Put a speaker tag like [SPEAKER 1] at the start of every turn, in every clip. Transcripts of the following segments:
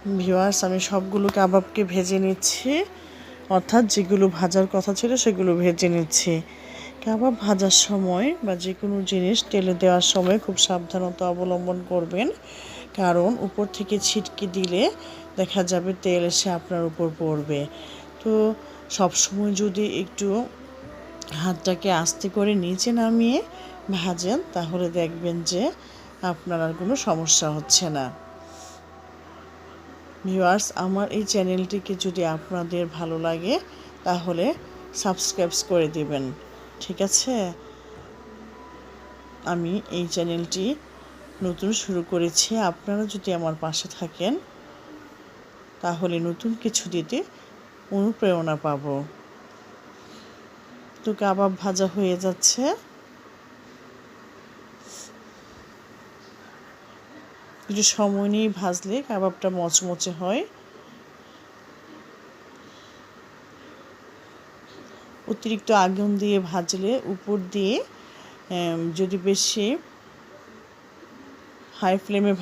[SPEAKER 1] Viewers, আমি সবগুলো কাবাবকে ভেজে নিচ্ছি, অর্থাৎ যেগুলো ভাজার কথা ছিল সেগুলো ভেজে নিচ্ছি। কাবাব ভাজার সময় বা যে কোনো জিনিস তেলে দেওয়ার সময় খুব সাবধানতা অবলম্বন করবেন, কারণ উপর থেকে ছিটকে দিলে দেখা যাবে তেল এসে আপনার উপর পড়বে। তো সবসময় যদি একটু হাতটাকে আস্তে করে নিচে নামিয়ে ভাজেন, তাহলে দেখবেন যে আপনার আর কোনো সমস্যা হচ্ছে না। ভিউয়ার্স, আমার এই চ্যানেলটিকে যদি আপনাদের ভালো লাগে তাহলে সাবস্ক্রাইব করে দিবেন, ঠিক আছে? আমি এই চ্যানেলটি নতুন শুরু করেছি, আপনারা যদি আমার পাশে থাকেন তাহলে নতুন কিছু দিতে অনুপ্রেরণা পাব। তো কাবাব ভাজা হয়ে যাচ্ছে। একটু সময় নিয়ে ভাজলে কাবাবটা মচমচে হয়। অতিরিক্ত আগুন দিয়ে ভাজলে উপর দিয়ে যদি বেশি হাই ফ্লেমে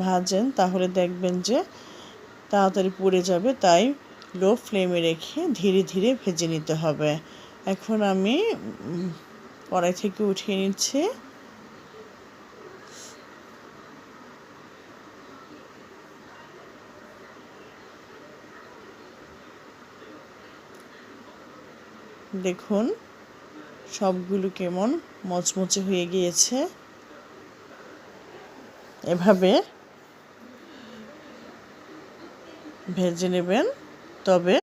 [SPEAKER 1] ভাজেন তাহলে দেখবেন যে তাড়াতাড়ি পুড়ে যাবে, তাই লো ফ্লেমে রেখে ধীরে ধীরে ভেজে নিতে হবে। এখন আমি কড়াই থেকে উঠিয়ে নিচ্ছি। দেখুন সবগুলো কেমন মচমচে হয়ে গিয়েছে। এভাবে ভেজে নেবেন, তবে